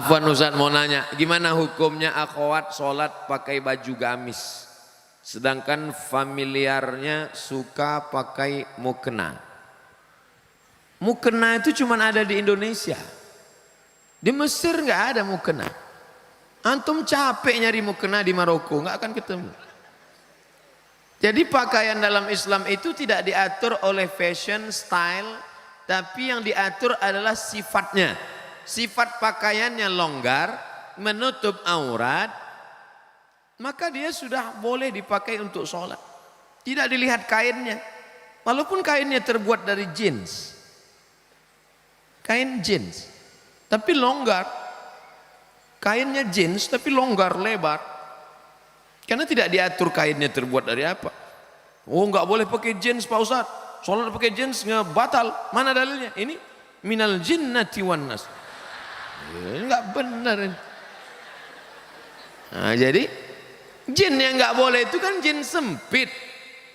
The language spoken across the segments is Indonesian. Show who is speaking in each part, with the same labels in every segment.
Speaker 1: Afwan Ustaz mau nanya, gimana hukumnya akhwat sholat pakai baju gamis, sedangkan familiarnya suka pakai mukena? Mukena itu cuma ada di Indonesia. Di Mesir nggak ada mukena. Antum capek nyari mukena di Maroko, nggak akan ketemu. Jadi pakaian dalam Islam itu tidak diatur oleh fashion, style, tapi yang diatur adalah sifatnya. Sifat pakaiannya longgar, menutup aurat, maka dia sudah boleh dipakai untuk sholat. Tidak dilihat kainnya, walaupun kainnya terbuat dari jeans, kain jeans, tapi longgar. Kainnya jeans tapi longgar, lebar, karena tidak diatur kainnya terbuat dari apa. Oh, nggak boleh pakai jeans Pak Ustaz, sholat pakai jeans nggak batal. Mana dalilnya? Ini minal jinnati wan nas. Nggak benar. Nah, jadi jin yang nggak boleh itu kan jin sempit.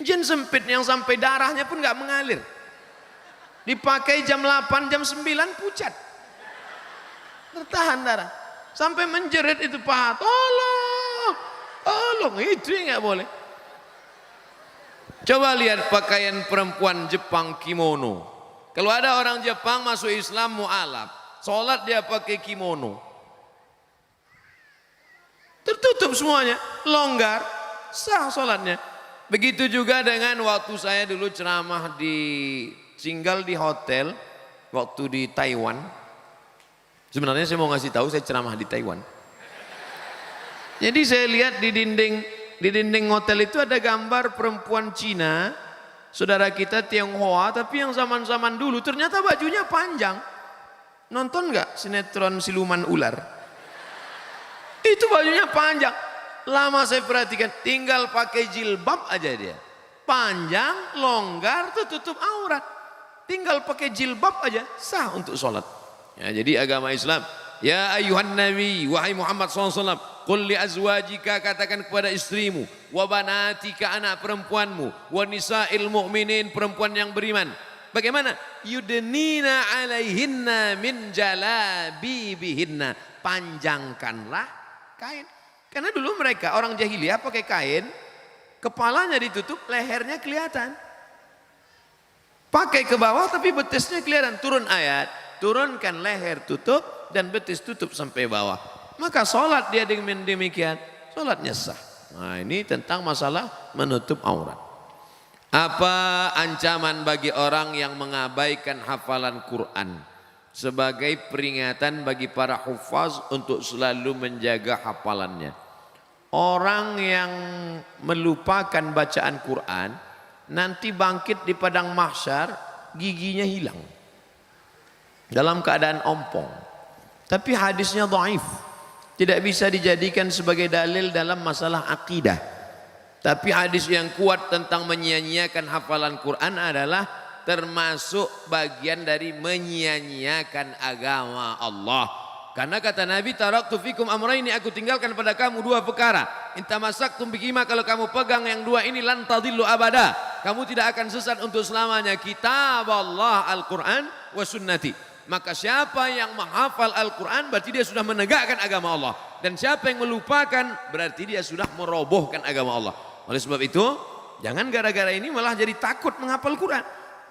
Speaker 1: Jin sempit yang sampai darahnya pun nggak mengalir. Dipakai jam 8, jam 9 pucat. Tertahan darah. Sampai menjerit itu paha. Tolong, tolong, itu yang nggak boleh. Coba lihat pakaian perempuan Jepang kimono. Kalau ada orang Jepang masuk Islam mu'alaf, sholat dia pakai kimono, tertutup semuanya, longgar, sah sholatnya. Begitu juga dengan waktu saya dulu ceramah tinggal di hotel waktu di Taiwan. Sebenarnya saya mau ngasih tahu saya ceramah di Taiwan. Jadi saya lihat di dinding hotel itu ada gambar perempuan Cina, saudara kita Tionghoa, tapi yang zaman-zaman dulu ternyata bajunya panjang. Nonton nggak sinetron siluman ular? Itu bajunya panjang. Lama saya perhatikan, tinggal pakai jilbab aja dia. Panjang, longgar, tutup aurat. Tinggal pakai jilbab aja, sah untuk sholat. Ya, jadi agama Islam. Ya ayuhan nabi, wahai Muhammad SAW, qul li azwajika, katakan kepada istrimu, wa banatika, anak perempuanmu, wa nisa'il mu'minin, perempuan yang beriman. Bagaimana? Yudnina alaihinna min jalabibihinna. Panjangkanlah kain. Karena dulu mereka orang jahiliyah pakai kain, kepalanya ditutup, lehernya kelihatan. Pakai ke bawah tapi betisnya kelihatan. Turun ayat, turunkan leher tutup dan betis tutup sampai bawah. Maka sholat dia dengan demikian, sholatnya sah. Nah, ini tentang masalah menutup aurat. Apa ancaman bagi orang yang mengabaikan hafalan Quran sebagai peringatan bagi para hufaz untuk selalu menjaga hafalannya? Orang yang melupakan bacaan Quran nanti bangkit di padang mahsyar giginya hilang dalam keadaan ompong. Tapi hadisnya dhaif, tidak bisa dijadikan sebagai dalil dalam masalah akidah. Tapi hadis yang kuat tentang menyia-nyiakan hafalan Quran adalah termasuk bagian dari menyia-nyiakan agama Allah. Karena kata Nabi, taraktu fikum amraini, aku tinggalkan pada kamu dua perkara. In tamassaktum bihima, kalau kamu pegang yang dua ini, lan tadillu abada, kamu tidak akan sesat untuk selamanya. Kitab Allah Al-Quran wa sunnati. Maka siapa yang menghafal Al-Quran berarti dia sudah menegakkan agama Allah. Dan siapa yang melupakan berarti dia sudah merobohkan agama Allah. Oleh sebab itu, jangan gara-gara ini malah jadi takut menghafal Quran.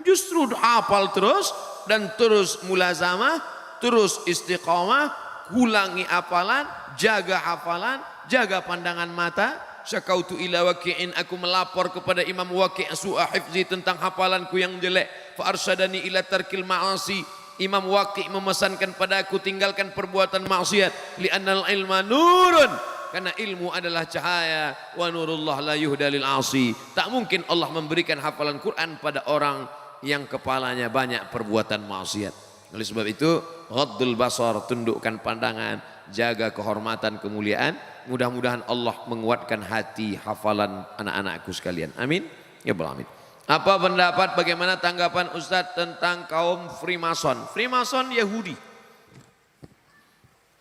Speaker 1: Justru hafal terus dan terus mulazamah, terus istiqamah, ulangi hafalan, jaga hafalan, jaga pandangan mata. Syakautu ila waqi'in, aku melapor kepada Imam Waqi' su'a hifzi, tentang hafalanku yang jelek. Fa arsyadani ila tarkil ma'asi, Imam Waqi' memesankan padaku tinggalkan perbuatan maksiat. Li'annal ilma nurun, karena ilmu adalah cahaya. Wa nurullah la yuhda lil asi, tak mungkin Allah memberikan hafalan Quran pada orang yang kepalanya banyak perbuatan maksiat. Oleh sebab itu, ghaddul basar, tundukkan pandangan, jaga kehormatan, kemuliaan. Mudah-mudahan Allah menguatkan hati hafalan anak-anakku sekalian. Amin ya rabbal alamin. Apa pendapat, bagaimana tanggapan Ustadz tentang kaum Freemason? Freemason Yahudi,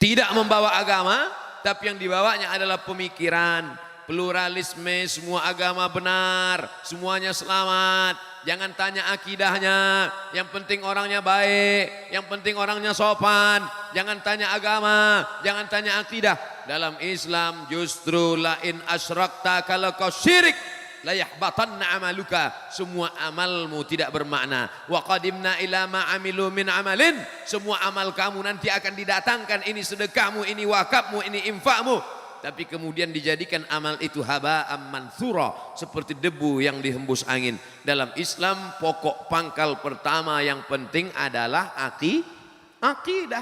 Speaker 1: tidak membawa agama, tapi yang dibawanya adalah pemikiran, pluralisme, semua agama benar, semuanya selamat. Jangan tanya akidahnya, yang penting orangnya baik, yang penting orangnya sopan. Jangan tanya agama, jangan tanya akidah. Dalam Islam justru lain asyrakta, kalau kau syirik la yahbatanna amaluka, semua amalmu tidak bermakna. Wa qadimna ila ma amilu min amalin, semua amal kamu nanti akan didatangkan, ini sedekahmu, ini wakafmu, ini infakmu. Tapi kemudian dijadikan amal itu haba'am mansura, seperti debu yang dihembus angin. Dalam Islam pokok pangkal pertama yang penting adalah akidah.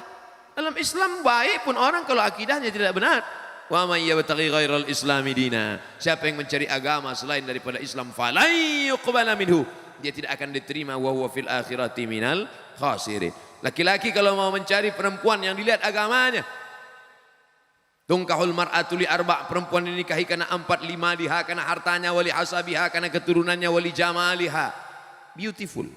Speaker 1: Dalam Islam baik pun orang kalau akidahnya tidak benar. Wa may yabtaghi ghairal islami dina, siapa yang mencari agama selain daripada Islam falai yuqbala minhu, dia tidak akan diterima, wa huwa fil akhirati minal khasirin. Laki-laki kalau mau mencari perempuan yang dilihat agamanya, tungkahul mar'atu li arba', perempuan dinikahi karena 4, 5 liha, karena hartanya, wali hasabiha, karena keturunannya, wali jamaliha, beautiful.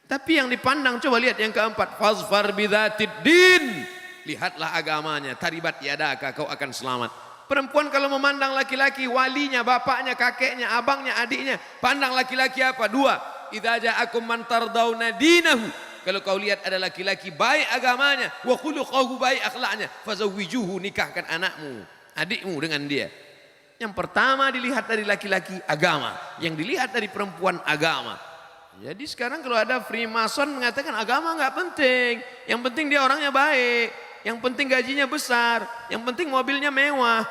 Speaker 1: Tapi yang dipandang, coba lihat yang keempat, fazfar bidzatid din, lihatlah agamanya, taribat yadaka, kau akan selamat. Perempuan kalau memandang laki-laki, walinya, bapaknya, kakeknya, abangnya, adiknya, pandang laki-laki apa? 2, idza ja'akum man tardawna dinahu, kalau kau lihat ada laki-laki baik agamanya, wa khuluquhu baik akhlaknya, fazawwijuhu, nikahkan anakmu, adikmu dengan dia. Yang pertama dilihat dari laki-laki agama, yang dilihat dari perempuan agama. Jadi sekarang kalau ada Freemason mengatakan agama nggak penting, yang penting dia orangnya baik, yang penting gajinya besar, yang penting mobilnya mewah.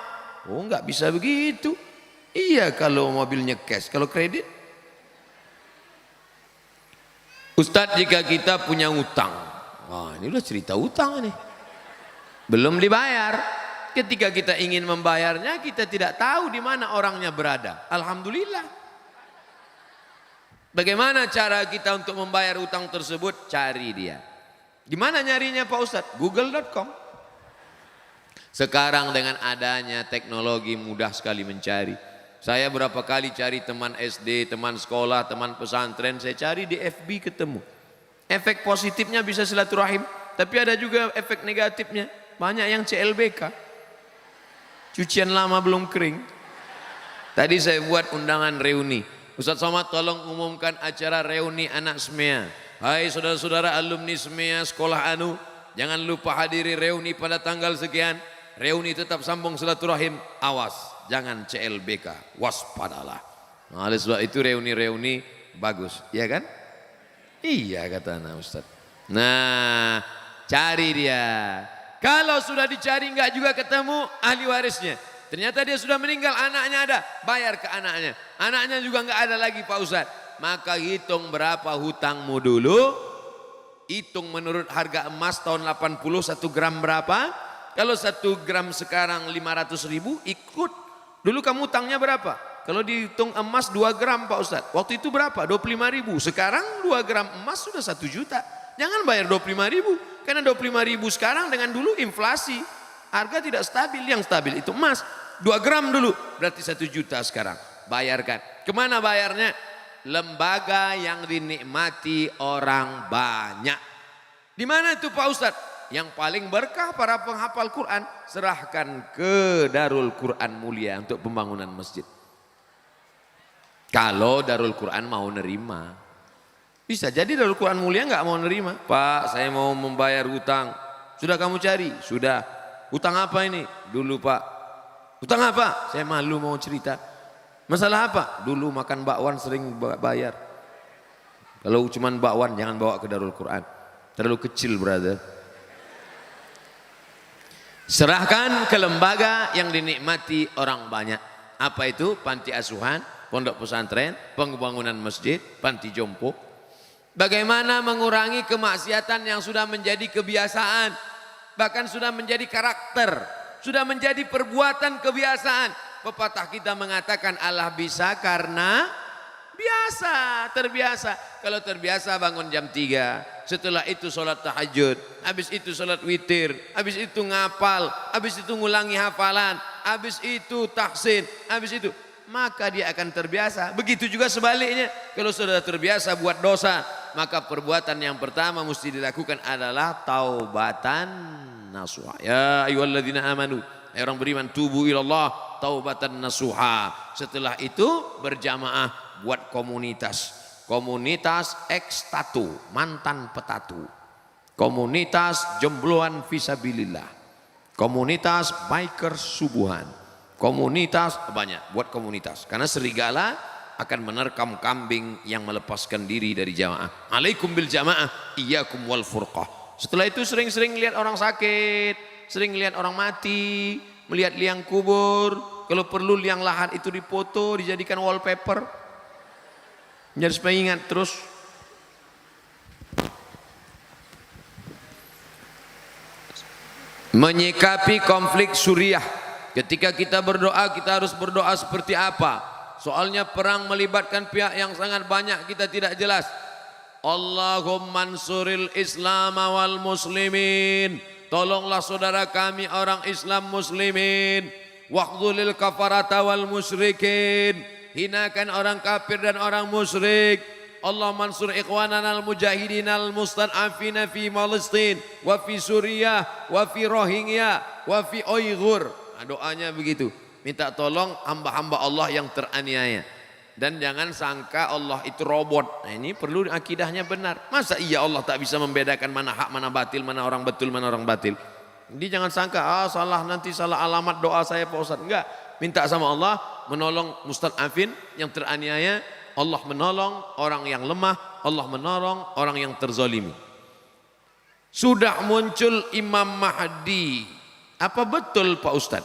Speaker 1: Oh, nggak bisa begitu. Iya kalau mobilnya cash, kalau kredit. Ustadz, jika kita punya utang, wah ini udah cerita utang nih, belum dibayar. Ketika kita ingin membayarnya, kita tidak tahu di mana orangnya berada. Alhamdulillah. Bagaimana cara kita untuk membayar utang tersebut? Cari dia. Gimana nyarinya Pak Ustadz? Google.com. Sekarang dengan adanya teknologi mudah sekali mencari. Saya berapa kali cari teman SD, teman sekolah, teman pesantren, saya cari di FB ketemu. Efek positifnya bisa silaturahim, tapi ada juga efek negatifnya. Banyak yang CLBK, cucian lama belum kering. Tadi saya buat undangan reuni. Ustadz Somad tolong umumkan acara reuni anak SMEA. Hai saudara-saudara alumni SMEA sekolah anu, jangan lupa hadiri reuni pada tanggal sekian. Reuni tetap sambung silaturahim, awas jangan CLBK, waspadalah. Nah, oleh sebab itu reuni-reuni bagus, ya kan? Iya kata anak Ustaz. Nah, cari dia. Kalau sudah dicari enggak juga ketemu ahli warisnya, ternyata dia sudah meninggal, anaknya ada, bayar ke anaknya. Anaknya juga enggak ada lagi Pak Ustaz. Maka hitung berapa hutangmu dulu. Hitung menurut harga emas tahun 80 1 gram berapa? Kalau 1 gram sekarang 500.000, ikut. Dulu kamu utangnya berapa? Kalau dihitung emas 2 gram Pak Ustadz, waktu itu berapa? 25.000. Sekarang 2 gram emas sudah 1 juta. Jangan bayar 25.000. Karena 25.000 sekarang dengan dulu inflasi. Harga tidak stabil, yang stabil itu emas. 2 gram dulu, berarti 1 juta sekarang. Bayarkan. Kemana bayarnya? Lembaga yang dinikmati orang banyak. Di mana itu Pak Ustadz? Yang paling berkah para penghafal Quran, serahkan ke Darul Quran Mulia untuk pembangunan masjid. Kalau Darul Quran mau nerima, bisa jadi Darul Quran Mulia nggak mau nerima. Pak, saya mau membayar hutang. Sudah kamu cari? Sudah. Hutang apa ini? Dulu Pak. Hutang apa? Saya malu mau cerita. Masalah apa? Dulu makan bakwan sering bayar. Kalau cuman bakwan jangan bawa ke Darul Quran. Terlalu kecil brother. Serahkan ke lembaga yang dinikmati orang banyak. Apa itu? Panti asuhan, pondok pesantren, pembangunan masjid, panti jompo. Bagaimana mengurangi kemaksiatan yang sudah menjadi kebiasaan, bahkan sudah menjadi karakter, sudah menjadi perbuatan kebiasaan. Pepatah kita mengatakan Allah bisa karena biasa, terbiasa. Kalau terbiasa bangun jam 3, setelah itu sholat tahajud, habis itu sholat witir, habis itu ngapal, habis itu ngulangi hafalan, habis itu tahsin, habis itu, maka dia akan terbiasa. Begitu juga sebaliknya, kalau sudah terbiasa buat dosa, maka perbuatan yang pertama mesti dilakukan adalah taubatan nasuha. Ya ayyuhalladzina amanu, orang beriman, tubu ilallah taubatan nasuha. Setelah itu berjamaah buat komunitas. Komunitas ex tatu, mantan petatu. Komunitas jombloan fisabilillah. Komunitas biker subuhan. Komunitas banyak, buat komunitas. Karena serigala akan menerkam kambing yang melepaskan diri dari jamaah. Alaikum bil jamaah, iyyakum wal furqah. Setelah itu sering-sering lihat orang sakit, sering lihat orang mati, melihat liang kubur. Kalau perlu liang lahat itu dipoto, dijadikan wallpaper. Jadi supaya ingat terus. Menyikapi konflik Suriah. Ketika kita berdoa, kita harus berdoa seperti apa? Soalnya perang melibatkan pihak yang sangat banyak, kita tidak jelas. Allahumma ansuril Islam wal muslimin. Tolonglah saudara kami orang Islam muslimin. Waqdulil kafarata wal musyrikin. Hinakan orang kafir dan orang musyrik. Allah mansur ikhwanana al-mujahidin al-mustad'afina fi Palestin wa fi Suriah wa fi Rohingya wa fi Uyghur. Nah, doanya begitu. Minta tolong hamba-hamba Allah yang teraniaya. Dan jangan sangka Allah itu robot. Nah, ini perlu akidahnya benar. Masa iya Allah tak bisa membedakan mana hak, mana batil, mana orang betul, mana orang batil. Jadi jangan sangka salah, nanti salah alamat doa saya Pak Ustaz. Enggak. Minta sama Allah menolong mustad'afin yang teraniaya. Allah menolong orang yang lemah, Allah menolong orang yang terzalimi. Sudah muncul Imam Mahdi. Apa betul Pak Ustaz?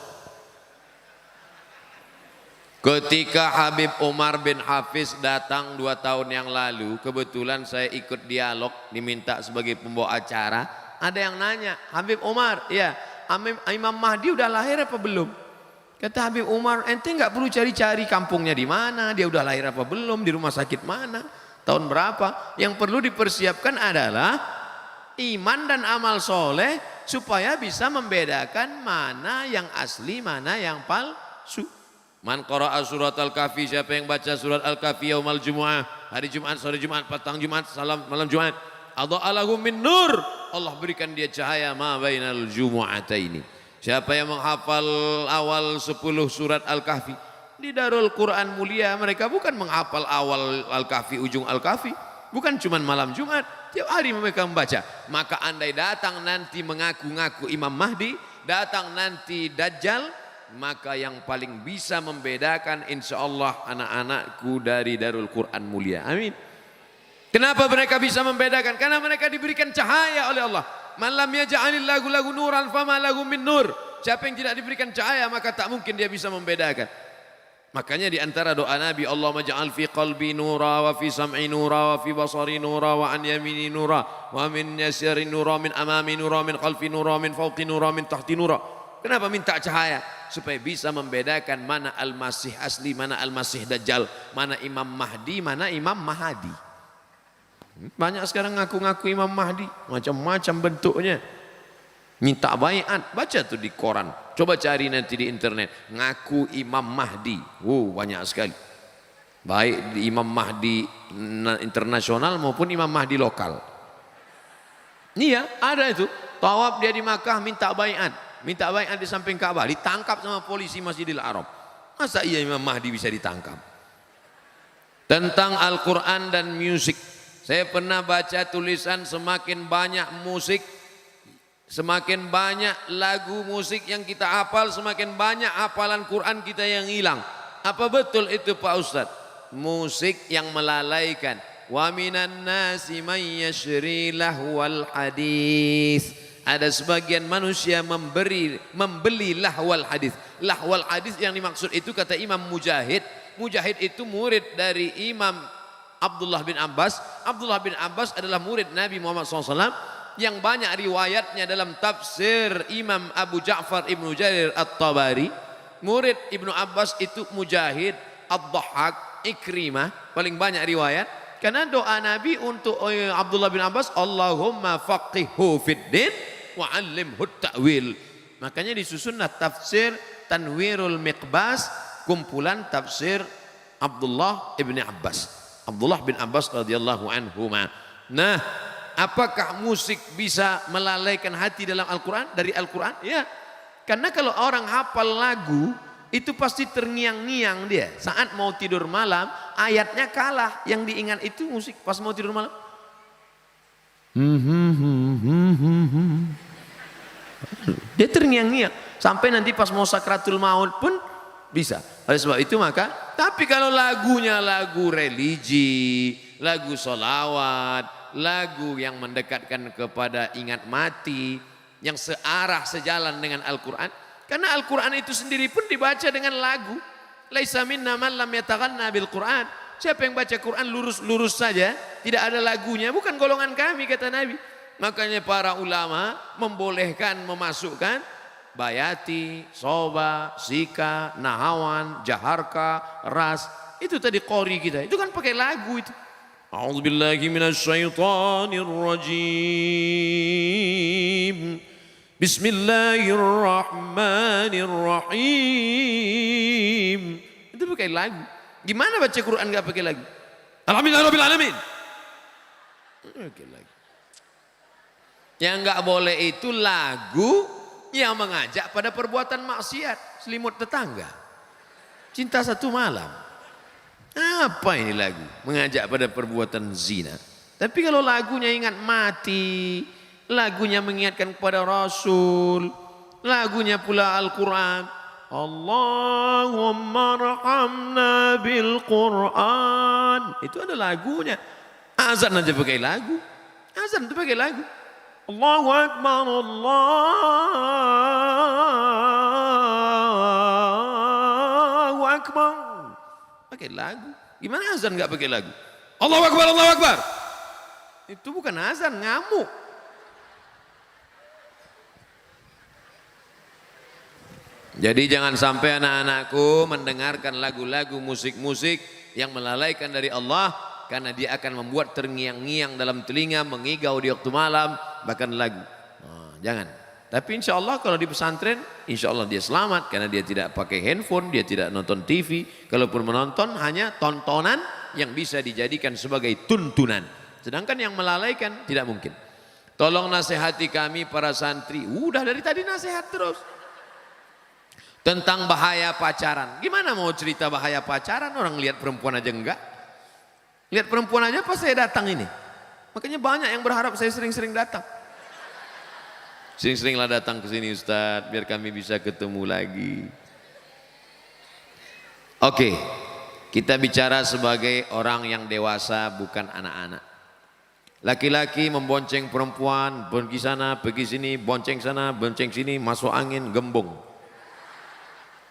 Speaker 1: Ketika Habib Umar bin Hafiz datang 2 tahun yang lalu, kebetulan saya ikut dialog, diminta sebagai pembawa acara. Ada yang nanya, Habib Umar, ya Imam Mahdi udah lahir apa belum? Kata Habib Umar, ente nggak perlu cari-cari kampungnya di mana, dia udah lahir apa belum, di rumah sakit mana, tahun berapa. Yang perlu dipersiapkan adalah iman dan amal soleh supaya bisa membedakan mana yang asli, mana yang palsu. Man qara'a surat Al-Kahfi, siapa yang baca surat Al-Kahfi yaumal Jumu'ah, hari Jumat, sore Jumat, petang Jumat, malam Jumat, adha'alahu min nur, Allah berikan dia cahaya ma bainal jumu'ataini. Siapa yang menghafal awal 10 surat Al-Kahfi di Darul Quran mulia, mereka bukan menghafal awal Al-Kahfi, ujung Al-Kahfi, bukan cuma malam Jumat, tiap hari mereka membaca. Maka andai datang nanti mengaku-ngaku Imam Mahdi, datang nanti Dajjal, maka yang paling bisa membedakan insya Allah anak-anakku dari Darul Quran mulia. Amin. Kenapa mereka bisa membedakan? Karena mereka diberikan cahaya oleh Allah. Man lam yaj'alillahu lahu nuran fama lahu min nur. Siapa yang tidak diberikan cahaya maka tak mungkin dia bisa membedakan. Makanya di antara doa Nabi, Allahumma ja'al fi qalbi nura wa fi sam'i nura wa fi basari nura wa an yamini nura wa min yasari nura min amami nura min khalfi nura min fawqi nura min tahti nura. Kenapa minta cahaya? Supaya bisa membedakan mana Al-Masih asli, mana Al-Masih Dajjal, mana Imam Mahdi, mana Imam Mahadi. Banyak sekarang ngaku-ngaku Imam Mahdi, macam-macam bentuknya. Minta baiat, baca tuh di koran. Coba cari nanti di internet, ngaku Imam Mahdi. Banyak sekali. Baik di Imam Mahdi internasional maupun Imam Mahdi lokal. Iya, ada itu. Tawaf dia di Makkah minta baiat. Minta baiat di samping Ka'bah, ditangkap sama polisi Masjidil Haram. Masa iya Imam Mahdi bisa ditangkap? Tentang Al-Quran dan musik. Saya pernah baca tulisan semakin banyak musik, semakin banyak lagu musik yang kita hafal, semakin banyak hafalan Quran kita yang hilang. Apa betul itu Pak Ustadz? Musik yang melalaikan. Wa minan nasi man yashri lahwal hadis. Ada sebagian manusia membeli lahwal hadis. Lahwal hadis yang dimaksud itu kata Imam Mujahid. Mujahid itu murid dari Imam Abdullah bin Abbas. Abdullah bin Abbas adalah murid Nabi Muhammad SAW yang banyak riwayatnya dalam tafsir Imam Abu Ja'far Ibnu Jarir At-Tabari. Murid Ibnu Abbas itu Mujahid, Ad-Dhahhak, Ikrimah, paling banyak riwayat. Karena doa Nabi untuk Abdullah bin Abbas, Allahumma faqihhu fid din wa 'allimhu ta'wil. Makanya disusunlah tafsir Tanwirul Miqbas, kumpulan tafsir Abdullah ibn Abbas. Abdullah bin Abbas radhiyallahu anhuma. Nah, apakah musik bisa melalaikan hati dalam Al-Quran? Dari Al-Quran? Ya. Karena kalau orang hafal lagu, itu pasti terngiang-ngiang dia. Saat mau tidur malam, ayatnya kalah. Yang diingat itu musik pas mau tidur malam. Dia terngiang-ngiang. Sampai nanti pas mau sakratul maut pun bisa. Oleh sebab itu maka, tapi kalau lagunya lagu religi, lagu solawat, lagu yang mendekatkan kepada ingat mati, yang searah sejalan dengan Al-Quran, karena Al-Quran itu sendiri pun dibaca dengan lagu. Laisa minna man lam yataghanna bil Quran. Siapa yang baca Quran lurus-lurus saja, tidak ada lagunya, bukan golongan kami, kata Nabi. Makanya para ulama membolehkan memasukkan bayati, soba, sika, nahawan, jaharka, ras. Itu tadi qori kita, itu kan pakai lagu itu. A'udzubillahi minasyaitonir rajim. Bismillahirrahmanirrahim. Itu pakai lagu. Gimana baca Quran gak pakai lagu? Alhamdulillahirabbil alamin. Pakai lagu. Yang gak boleh itu lagu yang mengajak pada perbuatan maksiat, selimut tetangga, cinta satu malam. Apa ini lagu? Mengajak pada perbuatan zina. Tapi kalau lagunya ingat mati, lagunya mengingatkan kepada Rasul, lagunya pula Al-Quran, Allahumma rahamna bil Quran, itu ada lagunya. Azan aja pakai lagu, azan itu pakai lagu. Allahu Akbar, Allahu Akbar, pakai lagu. Gimana azan nggak pakai lagu? Allahu Akbar, Allahu Akbar. Itu bukan azan, ngamuk. Jadi jangan sampai anak-anakku mendengarkan lagu-lagu musik-musik yang melalaikan dari Allah, karena dia akan membuat terngiang-ngiang dalam telinga, mengigau di waktu malam, bahkan lagu. Jangan. Tapi insya Allah kalau di pesantren, insya Allah dia selamat, karena dia tidak pakai handphone, dia tidak nonton TV. Kalaupun menonton hanya tontonan yang bisa dijadikan sebagai tuntunan. Sedangkan yang melalaikan tidak mungkin. Tolong nasihati kami para santri. Udah dari tadi nasihat terus. Tentang bahaya pacaran. Gimana mau cerita bahaya pacaran? Orang lihat perempuan aja enggak. Lihat perempuan aja pas saya datang ini. Makanya banyak yang berharap saya sering-sering datang. Sering-seringlah datang ke sini Ustadz, biar kami bisa ketemu lagi. Oke, kita bicara sebagai orang yang dewasa, bukan anak-anak. Laki-laki membonceng perempuan, pergi sana, pergi sini, bonceng sana, bonceng sini, masuk angin, gembung.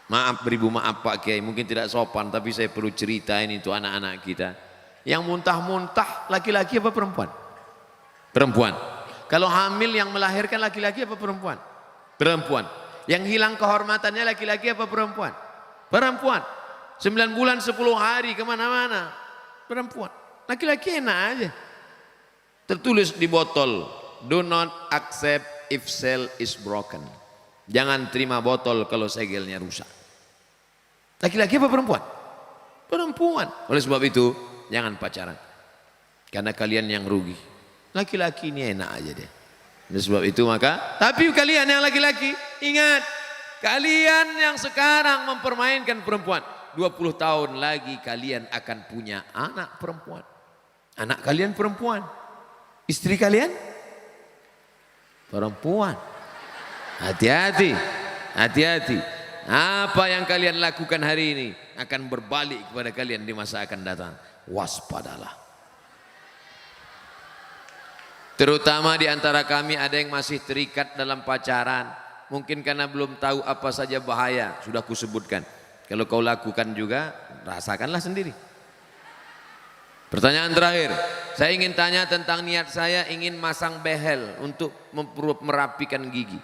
Speaker 1: Maaf beribu, maaf Pak Kiai, mungkin tidak sopan, tapi saya perlu ceritain itu anak-anak kita. Yang muntah-muntah laki-laki apa perempuan? Perempuan. Kalau hamil yang melahirkan laki-laki apa perempuan? Perempuan. Yang hilang kehormatannya laki-laki apa perempuan? Perempuan. 9 bulan 10 hari kemana-mana. Perempuan. Laki-laki enak aja. Tertulis di botol, do not accept if seal is broken. Jangan terima botol kalau segelnya rusak. Laki-laki apa perempuan? Perempuan. Oleh sebab itu jangan pacaran, karena kalian yang rugi. Laki-laki ini enak aja deh. Oleh sebab itu maka, tapi kalian yang laki-laki ingat, kalian yang sekarang mempermainkan perempuan, 20 tahun lagi kalian akan punya anak perempuan. Anak kalian perempuan, istri kalian perempuan. Hati-hati, hati-hati. Apa yang kalian lakukan hari ini akan berbalik kepada kalian di masa akan datang. Waspadalah. Terutama di antara kami ada yang masih terikat dalam pacaran. Mungkin karena belum tahu apa saja bahaya. Sudah kusebutkan. Kalau kau lakukan juga, rasakanlah sendiri. Pertanyaan terakhir. Saya ingin tanya tentang niat saya ingin masang behel untuk merapikan gigi.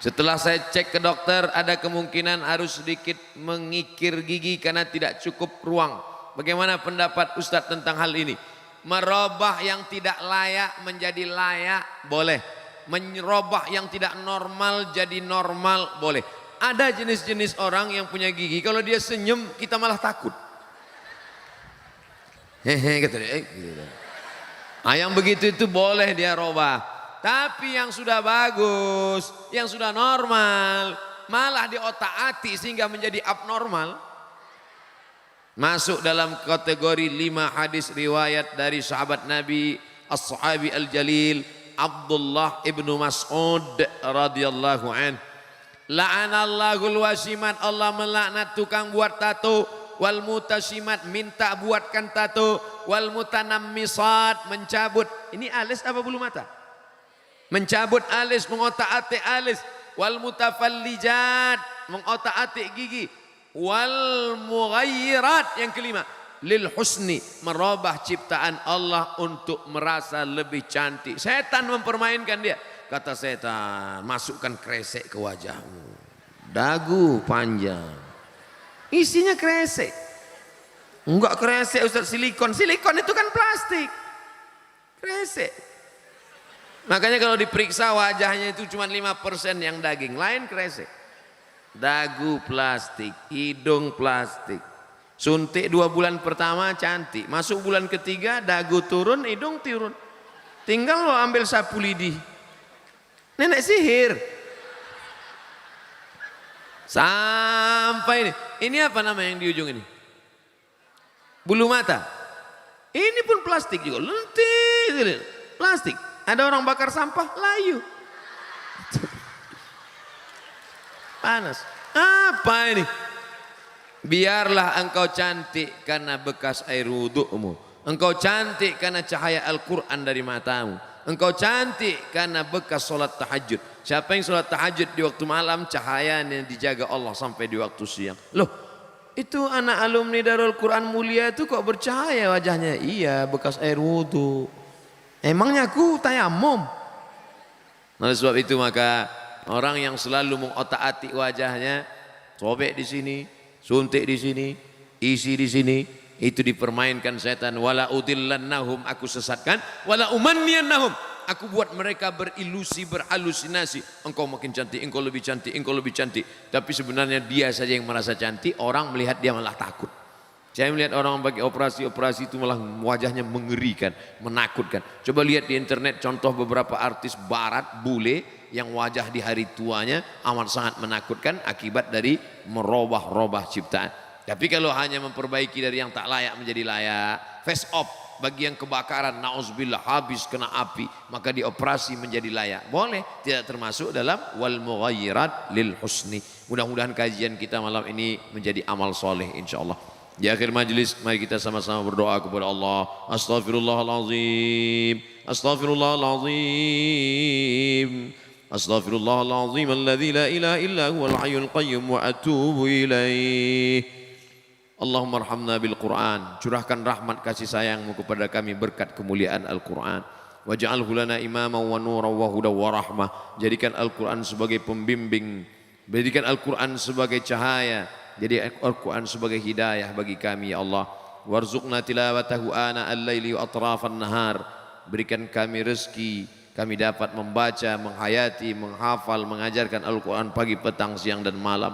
Speaker 1: Setelah saya cek ke dokter, ada kemungkinan harus sedikit mengikir gigi karena tidak cukup ruang. Bagaimana pendapat Ustadz tentang hal ini? Merubah yang tidak layak menjadi layak, boleh. Merubah yang tidak normal jadi normal, boleh. Ada jenis-jenis orang yang punya gigi, kalau dia senyum kita malah takut. Hehe, gitu. Yang begitu itu boleh dia robah. Tapi yang sudah bagus, yang sudah normal, malah di otak-atik sehingga menjadi abnormal. Masuk dalam kategori 5 hadis riwayat dari sahabat Nabi as-sahabi al-jalil Abdullah ibnu Mas'ud radhiyallahu an. La'anallahul wasimat, Allah melaknat tukang buat tato, wal mutasimat, minta buatkan tato, wal mutanammisat, mencabut. Ini alis apa bulu mata? Mencabut alis, mengotak-atik alis. Wal mutafallijat, mengotak-atik gigi. Wal mughayyirat, yang kelima, lil husni, merubah ciptaan Allah untuk merasa lebih cantik. Setan mempermainkan dia. Kata setan, masukkan kresek ke wajahmu, dagu panjang, isinya kresek. Enggak kresek Ustaz, silikon. Silikon itu kan plastik. Kresek. Makanya kalau diperiksa wajahnya itu cuma 5% yang daging, lain kresek. Dagu plastik, hidung plastik. Suntik 2 bulan pertama cantik, masuk bulan ketiga dagu turun, hidung turun. Tinggal lo ambil sapu lidi. Nenek sihir. Sampai ini apa nama yang di ujung ini? Bulu mata. Ini pun plastik juga, lentik, plastik. Ada orang bakar sampah, layu. Panas. Apa ini? Biarlah engkau cantik karena bekas air wudhumu. Engkau cantik karena cahaya Al-Quran dari matamu. Engkau cantik karena bekas solat tahajud. Siapa yang solat tahajud di waktu malam, cahayanya dijaga Allah sampai di waktu siang. Loh, itu anak alumni Darul Quran Mulia itu kok bercahaya wajahnya? Iya, bekas air wudhu. Emangnya aku tayamum? Oleh sebab itu maka orang yang selalu mengotak-atik wajahnya, sobek di sini, suntik di sini, isi di sini, itu dipermainkan setan. Wala udillannahum, aku sesatkan. Wala umanniyannahum, aku buat mereka berilusi, berhalusinasi. Engkau makin cantik, engkau lebih cantik, engkau lebih cantik. Tapi sebenarnya dia saja yang merasa cantik, orang melihat dia malah takut. Saya melihat orang pakai operasi itu malah wajahnya mengerikan, menakutkan. Coba lihat di internet contoh beberapa artis barat, bule, yang wajah di hari tuanya amat sangat menakutkan akibat dari merubah-rubah ciptaan. Tapi kalau hanya memperbaiki dari yang tak layak menjadi layak, face off bagi yang kebakaran, nauzubillah, habis kena api, maka dioperasi menjadi layak. Boleh, tidak termasuk dalam wal mughayyirat lil husni. Mudah-mudahan kajian kita malam ini menjadi amal soleh insyaallah. Di akhir majlis mari kita sama-sama berdoa kepada Allah. Astaghfirullahalazim. Astaghfirullahalazim. Astaghfirullahalazim alladzi la ilaha illa huwal hayyul qayyum wa atubu ilaih. Allahumma arhamna bil Qur'an. Curahkan rahmat kasih sayangmu kepada kami berkat kemuliaan Al-Qur'an. Waj'alhu lana imaman wa nuran wa hudan wa rahmah. Jadikan Al-Qur'an sebagai pembimbing. Jadikan Al-Qur'an sebagai cahaya. Jadi Al-Quran sebagai hidayah bagi kami ya Allah. Warzuqna tilawatahu ana al-laili wa atrafan nahar. Berikan kami rezeki, kami dapat membaca, menghayati, menghafal, mengajarkan Al-Quran pagi, petang, siang dan malam.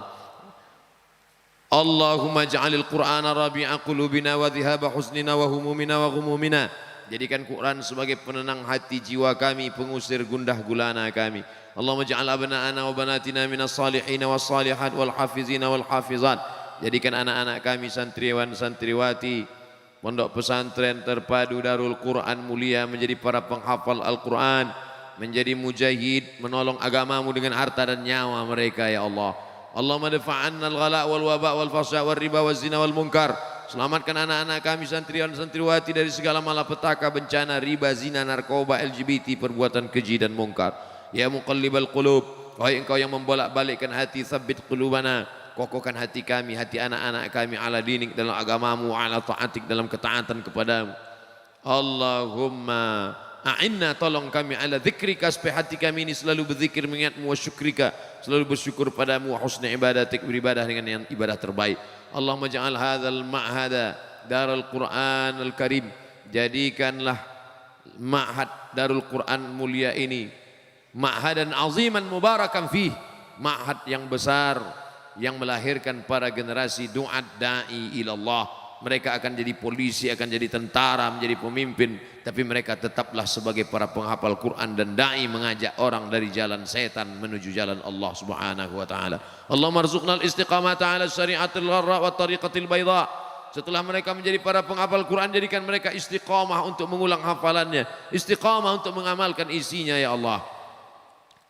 Speaker 1: Allahumma ja'alil Qur'ana rabi'a qulubina wa dhihaba husnina wa humumina wa ghumumina. Jadikan Quran sebagai penenang hati jiwa kami, pengusir gundah gulana kami. Allahumma ja'al abna'ana wa banatina minas salihin was salihat wal hafizina wal hafizat. Jadikan anak-anak kami santriwan santriwati pondok pesantren terpadu Darul Quran Mulia menjadi para penghafal Al-Quran, menjadi mujahid, menolong agamamu dengan harta dan nyawa mereka ya Allah. Allahumma dafa'anna al-ghala wal waba wal fasya wal riba wal zina wal munkar. Selamatkan anak-anak kami santriwan santriwati dari segala malapetaka, bencana, riba, zina, narkoba, LGBT, perbuatan keji dan mungkar. Ya muqallibal qulub, wahai engkau yang membolak-balikkan hati, tsabbit qulubana, kokohkan hati kami, hati anak-anak kami ala dinik, dalam agamamu, ala ta'atik, dalam ketaatan kepadamu. Allahumma a'inna, tolong kami ala dzikrika, supaya hati kami ini selalu berzikir mengingatmu, wa syukrika, selalu bersyukur padamu, wa husni ibadatik, beribadah dengan yang ibadah terbaik. Allahumma ja'al hadzal ma'hada Darul Quran Al-Karim, jadikanlah ma'had Darul Quran Mulia ini ma'hadan aziman mubarakan fih, ma'had yang besar yang melahirkan para generasi du'at da'i ilallah, Mereka akan jadi polisi, akan jadi tentara, menjadi pemimpin, tapi mereka tetaplah sebagai para penghafal Quran dan dai mengajak orang dari jalan setan menuju jalan Allah Subhanahu wa taala. Allahumma rzuqnal istiqamata ala syariatil gharra wa tariqatil bayda. Setelah mereka menjadi para penghafal Quran, jadikan mereka istiqamah untuk mengulang hafalannya, istiqamah untuk mengamalkan isinya ya Allah.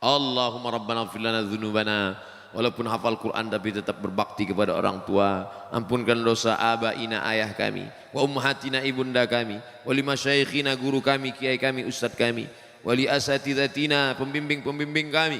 Speaker 1: Allahumma rabbana ighfir lana dzunubana. Walaupun hafal Quran tapi tetap berbakti kepada orang tua. Ampunkan dosa abaina ayah kami, wa ummahatina ibunda kami, wa li masyaikhina guru kami, kiai kami, ustaz kami, wa li asatidatina pembimbing-pembimbing kami,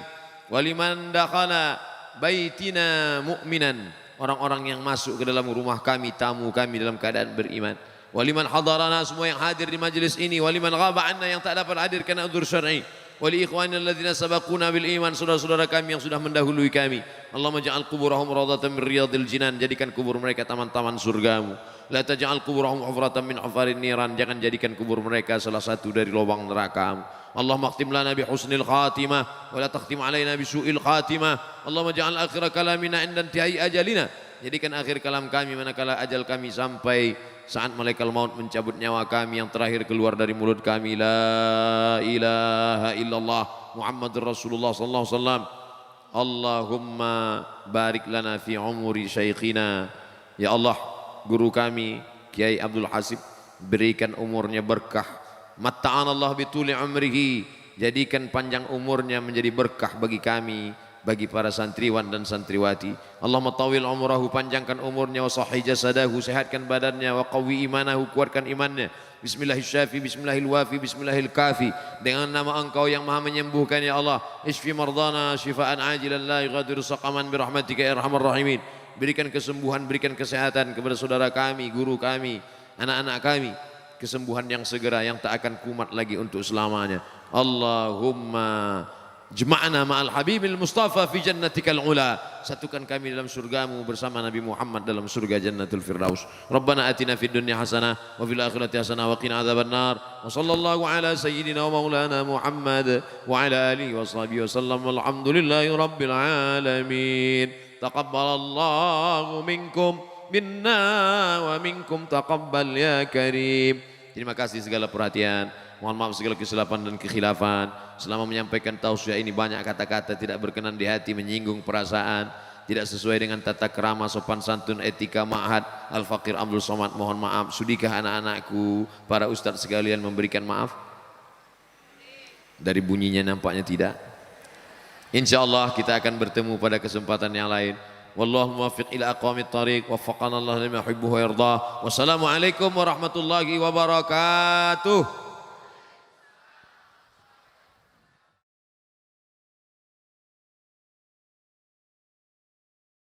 Speaker 1: wa liman dakhala baitina mu'minan, orang-orang yang masuk ke dalam rumah kami, tamu kami dalam keadaan beriman. Wa liman hadarana, semua yang hadir di majlis ini, wa liman ghaba anna, yang tak dapat hadir karena udzur syar'i. Wali ikhwanina alladzina sabaquna bil iman, saudara-saudara kami yang sudah mendahului kami. Allahumma ja'al quburahum rawdatan min riyadil jinan, jadikan kubur mereka taman-taman surgamu. La taj'al quburahum hufratan min hufarin niran, jangan jadikan kubur mereka salah satu dari lubang neraka-Mu. Allahumma khtim lana bi husnil khatimah wa la takhtim alaina bi su'il khatimah. Allahumma ja'al akhir kalamina inda intihai ajalina, jadikan akhir kalam kami manakala ajal kami sampai, saat malaikat maut mencabut nyawa kami, yang terakhir keluar dari mulut kami la ilaha illallah Muhammadur Rasulullah sallallahu alaihi wasallam. Allahumma barik lana fi umuri syaikhina, ya Allah guru kami Kiai Abdul Hasib, berikan umurnya berkah. Matta'anallah bituli umrihi, jadikan panjang umurnya menjadi berkah bagi kami, bagi para santriwan dan santriwati. Allahumma tawil umrahu, panjangkan umurnya, wa sahih jasadahu, sehatkan badannya, wa qawwi imanahu, kuatkan imannya. Bismillahirrahmanirrahim, bismillahirwafi, bismillahirkafi, dengan nama Engkau yang Maha menyembuhkan ya Allah. Isfi mardana syifaan ajilan la yughadiru saqaman birahmatika ya arhamar rahimin. Berikan kesembuhan, berikan kesehatan kepada saudara kami, guru kami, anak-anak kami, kesembuhan yang segera, yang tak akan kumat lagi untuk selamanya. Allahumma Jema'na ma'al habibil mustafa fi jannatikal ula, satukan kami dalam surgamu bersama Nabi Muhammad dalam surga jannatul firdaus. Rabbana atina fid dunya hasanah wa fil akhirati hasanah wa qina adzabannar. Wa sallallahu ala sayyidina wa maulana Muhammad wa ala alihi wa sahbihi wa sallam. Alhamdulillahi rabbil alamin. Taqabbalallahu minkum minna wa minkum taqabbal ya karim. Terima kasih segala perhatian. Mohon maaf segala kesilapan dan kekhilafan. Selama menyampaikan tausiah ini banyak kata-kata tidak berkenan di hati, menyinggung perasaan, tidak sesuai dengan tata krama, sopan santun, etika ma'had Al-Faqir Abdul Somad. Mohon maaf. Sudikah anak-anakku, para ustadz sekalian memberikan maaf? Dari bunyinya nampaknya tidak. InsyaAllah kita akan bertemu pada kesempatan yang lain. Wallahu muwaffiq ila aqwamit thariq, waffaqana Allah lima yuhibbu wa yardah. Wassalamualaikum warahmatullahi wabarakatuh.